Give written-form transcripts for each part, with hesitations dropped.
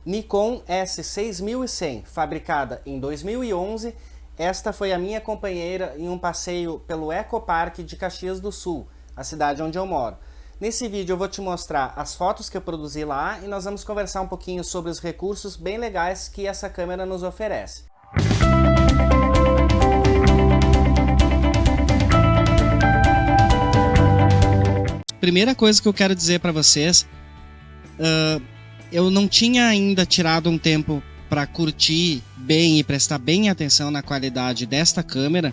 Nikon S6100, fabricada em 2011, esta foi a minha companheira em um passeio pelo Ecopark de Caxias do Sul, a cidade onde eu moro. Nesse vídeo eu vou te mostrar as fotos que eu produzi lá e nós vamos conversar um pouquinho sobre os recursos bem legais que essa câmera nos oferece. Primeira coisa que eu quero dizer para vocês, eu não tinha ainda tirado um tempo para curtir bem e prestar bem atenção na qualidade desta câmera,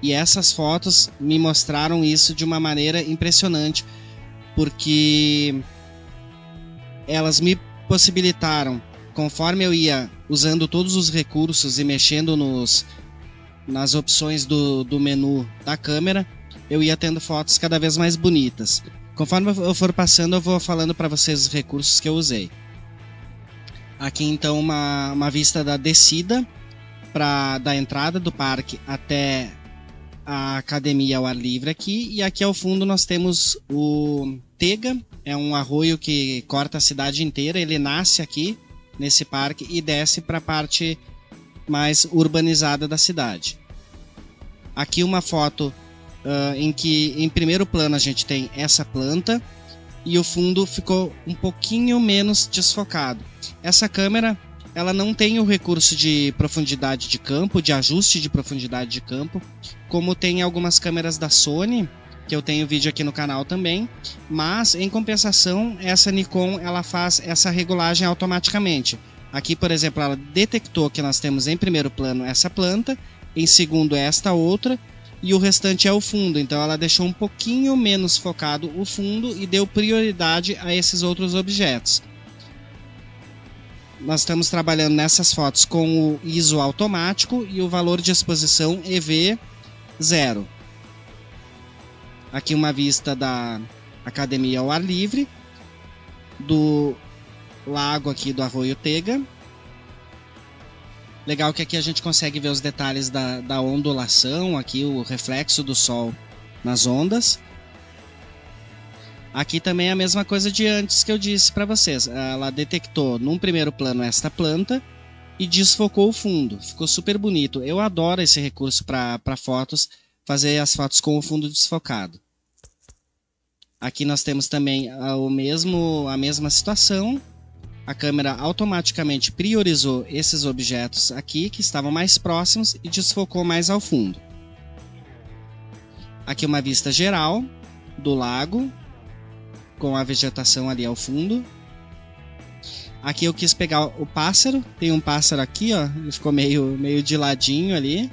e essas fotos me mostraram isso de uma maneira impressionante, porque elas me possibilitaram, conforme eu ia usando todos os recursos e mexendo nas opções do menu da câmera, eu ia tendo fotos cada vez mais bonitas. Conforme eu for passando, eu vou falando para vocês os recursos que eu usei. Aqui então uma vista da descida da entrada do parque até a academia ao ar livre aqui, e aqui ao fundo nós temos o Tega, é um arroio que corta a cidade inteira, ele nasce aqui nesse parque e desce para a parte mais urbanizada da cidade. Aqui uma foto em que em primeiro plano a gente tem essa planta e o fundo ficou um pouquinho menos desfocado. Essa câmera ela não tem o recurso de profundidade de campo, de ajuste de profundidade de campo, como tem algumas câmeras da Sony, que eu tenho vídeo aqui no canal também, mas em compensação essa Nikon ela faz essa regulagem automaticamente. Aqui, por exemplo, ela detectou que nós temos em primeiro plano essa planta, em segundo esta outra, e o restante é o fundo, então ela deixou um pouquinho menos focado o fundo e deu prioridade a esses outros objetos. Nós estamos trabalhando nessas fotos com o ISO automático e o valor de exposição EV 0. Aqui uma vista da academia ao ar livre, do lago aqui do Arroio Tega. Legal que aqui a gente consegue ver os detalhes da ondulação, aqui o reflexo do sol nas ondas. Aqui também é a mesma coisa de antes que eu disse para vocês. Ela detectou num primeiro plano esta planta e desfocou o fundo. Ficou super bonito. Eu adoro esse recurso para fotos, fazer as fotos com o fundo desfocado. Aqui nós temos também a mesma situação. A câmera automaticamente priorizou esses objetos aqui que estavam mais próximos e desfocou mais ao fundo. Aqui uma vista geral do lago, com a vegetação ali ao fundo. Aqui eu quis pegar o pássaro, tem um pássaro aqui, ó, ele ficou meio de ladinho ali.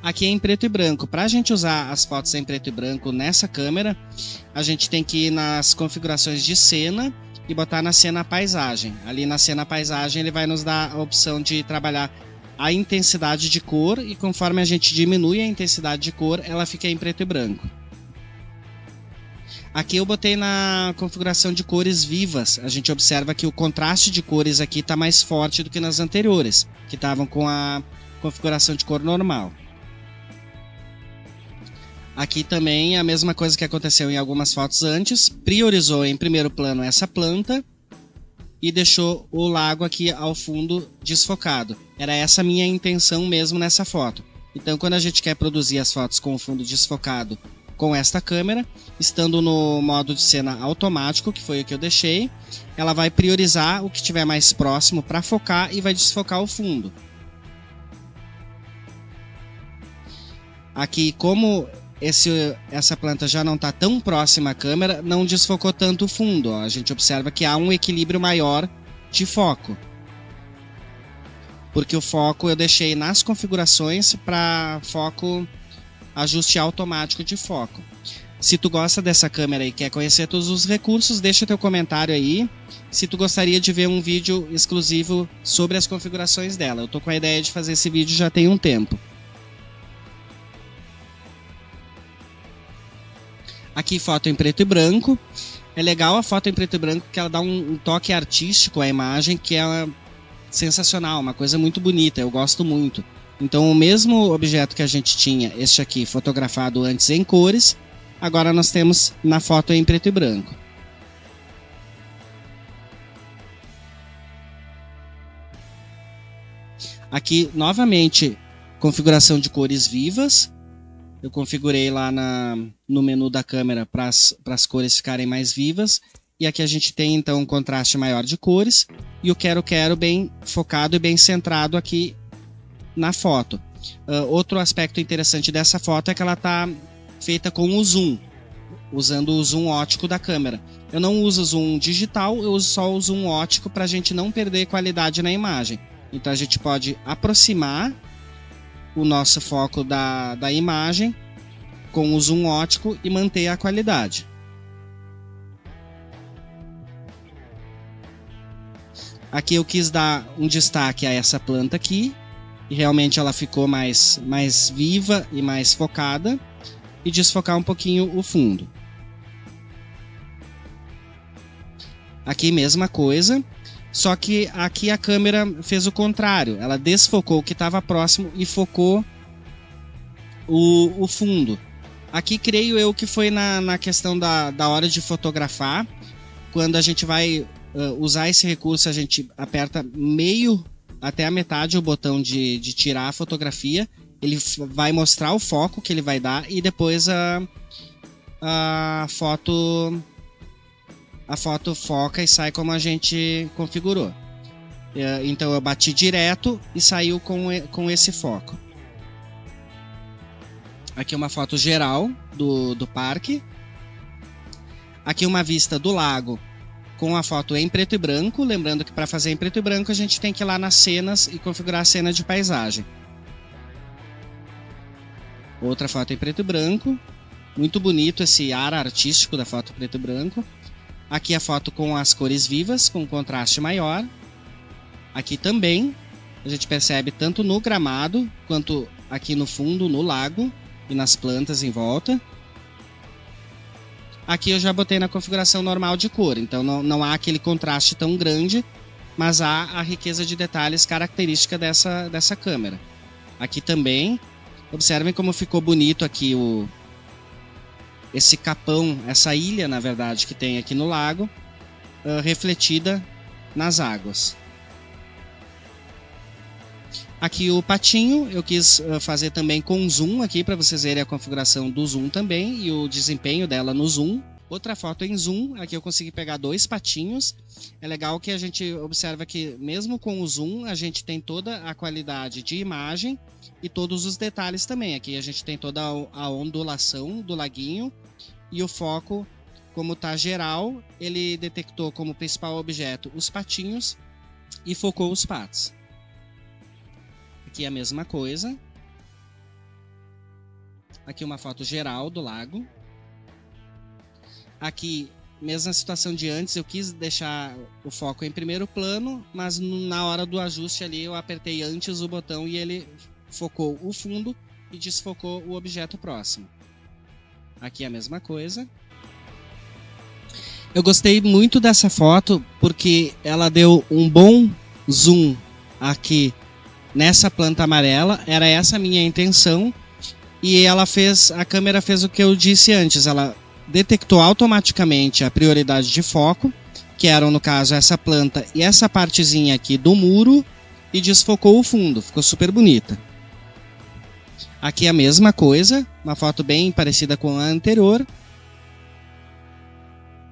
Aqui é em preto e branco. Para a gente usar as fotos em preto e branco nessa câmera, a gente tem que ir nas configurações de cena e botar na cena paisagem. Ali na cena paisagem ele vai nos dar a opção de trabalhar a intensidade de cor, e conforme a gente diminui a intensidade de cor, ela fica em preto e branco. Aqui eu botei na configuração de cores vivas. A gente observa que o contraste de cores aqui está mais forte do que nas anteriores, que estavam com a configuração de cor normal. Aqui também a mesma coisa que aconteceu em algumas fotos antes, priorizou em primeiro plano essa planta e deixou o lago aqui ao fundo desfocado. Era essa a minha intenção mesmo nessa foto. Então quando a gente quer produzir as fotos com o fundo desfocado com esta câmera, estando no modo de cena automático, que foi o que eu deixei, ela vai priorizar o que estiver mais próximo para focar e vai desfocar o fundo. Aqui, como essa planta já não está tão próxima à câmera, não desfocou tanto o fundo. Ó. A gente observa que há um equilíbrio maior de foco. Porque o foco eu deixei nas configurações para foco, ajuste automático de foco. Se tu gosta dessa câmera e quer conhecer todos os recursos, deixa teu comentário aí. Se tu gostaria de ver um vídeo exclusivo sobre as configurações dela. Eu tô com a ideia de fazer esse vídeo já tem um tempo. Aqui foto em preto e branco. É legal a foto em preto e branco porque ela dá um toque artístico à imagem que é sensacional, uma coisa muito bonita, eu gosto muito. Então o mesmo objeto que a gente tinha, este aqui fotografado antes em cores, agora nós temos na foto em preto e branco. Aqui, novamente, configuração de cores vivas. Eu configurei lá no menu da câmera para as cores ficarem mais vivas. E aqui a gente tem, então, um contraste maior de cores. E o quero bem focado e bem centrado aqui na foto. Outro aspecto interessante dessa foto é que ela está feita com o zoom, usando o zoom óptico da câmera. Eu não uso zoom digital, eu uso só o zoom óptico para a gente não perder qualidade na imagem. Então a gente pode aproximar o nosso foco da imagem com o zoom óptico e manter a qualidade. Aqui eu quis dar um destaque a essa planta aqui, e realmente ela ficou mais viva e mais focada, e desfocar um pouquinho o fundo. Aqui mesma coisa, só que aqui a câmera fez o contrário, ela desfocou o que estava próximo e focou o fundo. Aqui creio eu que foi na questão da hora de fotografar, quando a gente vai usar esse recurso, a gente aperta meio até a metade o botão de tirar a fotografia, ele vai mostrar o foco que ele vai dar e depois a foto foca e sai como a gente configurou. Então eu bati direto e saiu com esse foco. Aqui uma foto geral do parque. Aqui uma vista do lago com a foto em preto e branco. Lembrando que para fazer em preto e branco a gente tem que ir lá nas cenas e configurar a cena de paisagem. Outra foto em preto e branco. Muito bonito esse ar artístico da foto preto e branco. Aqui a foto com as cores vivas, com contraste maior. Aqui também a gente percebe tanto no gramado quanto aqui no fundo, no lago e nas plantas em volta. Aqui eu já botei na configuração normal de cor, então não há aquele contraste tão grande, mas há a riqueza de detalhes característica dessa câmera. Aqui também, observem como ficou bonito aqui esse capão, essa ilha na verdade que tem aqui no lago, refletida nas águas. Aqui o patinho, eu quis fazer também com zoom aqui para vocês verem a configuração do zoom também e o desempenho dela no zoom. Outra foto em zoom, aqui eu consegui pegar 2 patinhos. É legal que a gente observa que mesmo com o zoom a gente tem toda a qualidade de imagem e todos os detalhes também. Aqui a gente tem toda a ondulação do laguinho e o foco, como está geral, ele detectou como principal objeto os patinhos e focou os patos. Aqui a mesma coisa. Aqui uma foto geral do lago. Aqui, mesma situação de antes, eu quis deixar o foco em primeiro plano, mas na hora do ajuste ali eu apertei antes o botão e ele focou o fundo e desfocou o objeto próximo. Aqui a mesma coisa. Eu gostei muito dessa foto porque ela deu um bom zoom aqui nessa planta amarela, era essa a minha intenção, e a câmera fez o que eu disse antes, ela detectou automaticamente a prioridade de foco, que eram no caso essa planta e essa partezinha aqui do muro, e desfocou o fundo, ficou super bonita. Aqui a mesma coisa, uma foto bem parecida com a anterior,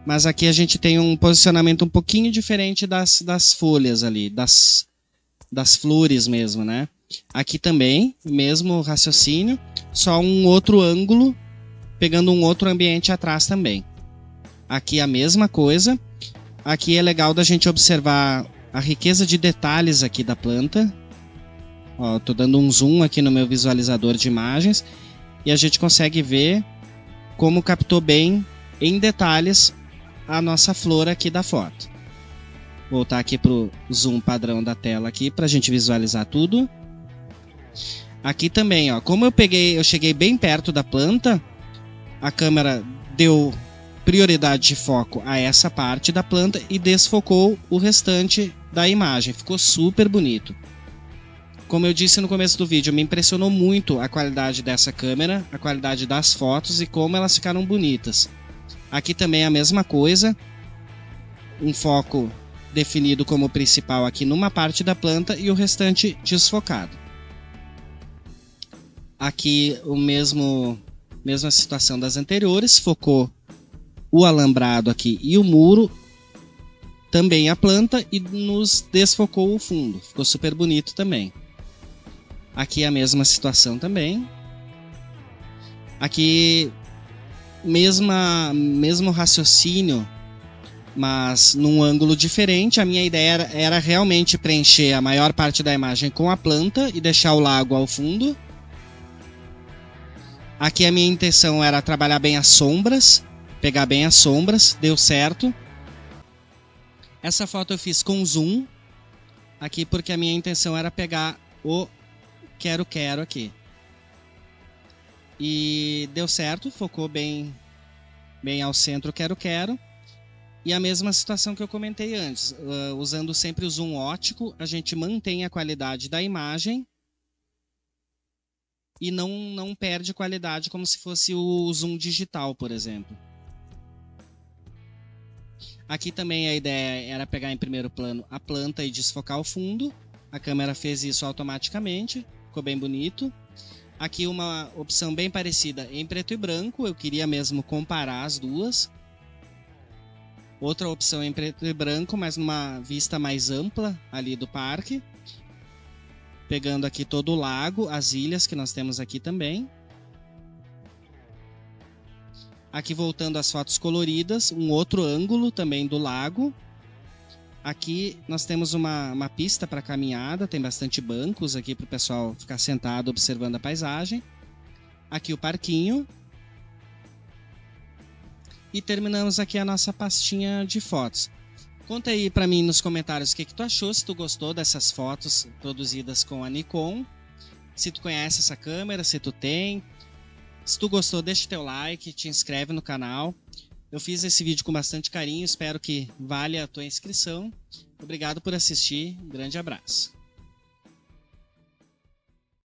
mas aqui a gente tem um posicionamento um pouquinho diferente das folhas ali, das flores mesmo, né? Aqui também, mesmo raciocínio, só um outro ângulo, pegando um outro ambiente atrás também. Aqui a mesma coisa. Aqui é legal da gente observar a riqueza de detalhes aqui da planta. Ó, tô dando um zoom aqui no meu visualizador de imagens e a gente consegue ver como captou bem em detalhes a nossa flor aqui da foto. Voltar aqui para o zoom padrão da tela aqui para a gente visualizar tudo. Aqui também, ó, como eu cheguei bem perto da planta, a câmera deu prioridade de foco a essa parte da planta e desfocou o restante da imagem. Ficou super bonito. Como eu disse no começo do vídeo, me impressionou muito a qualidade dessa câmera, a qualidade das fotos e como elas ficaram bonitas. Aqui também é a mesma coisa, um foco definido como principal aqui numa parte da planta e o restante desfocado. Aqui mesma situação das anteriores, focou o alambrado aqui e o muro, também a planta, e nos desfocou o fundo. Ficou super bonito também. Aqui a mesma situação também. Aqui mesmo raciocínio, mas num ângulo diferente. A minha ideia era realmente preencher a maior parte da imagem com a planta e deixar o lago ao fundo. Aqui a minha intenção era trabalhar bem as sombras, pegar bem as sombras, deu certo. Essa foto eu fiz com zoom, aqui porque a minha intenção era pegar o quero-quero aqui. E deu certo, focou bem ao centro o quero-quero. E a mesma situação que eu comentei antes, usando sempre o zoom óptico, a gente mantém a qualidade da imagem e não perde qualidade como se fosse o zoom digital, por exemplo. Aqui também a ideia era pegar em primeiro plano a planta e desfocar o fundo. A câmera fez isso automaticamente, ficou bem bonito. Aqui uma opção bem parecida em preto e branco, eu queria mesmo comparar as duas. Outra opção em preto e branco, mas numa vista mais ampla ali do parque. Pegando aqui todo o lago, as ilhas que nós temos aqui também. Aqui voltando às fotos coloridas, um outro ângulo também do lago. Aqui nós temos uma pista para caminhada, tem bastante bancos aqui para o pessoal ficar sentado observando a paisagem. Aqui o parquinho. E terminamos aqui a nossa pastinha de fotos. Conta aí para mim nos comentários o que tu achou, se tu gostou dessas fotos produzidas com a Nikon. Se tu conhece essa câmera, se tu tem. Se tu gostou, deixa teu like, te inscreve no canal. Eu fiz esse vídeo com bastante carinho, espero que valha a tua inscrição. Obrigado por assistir, um grande abraço.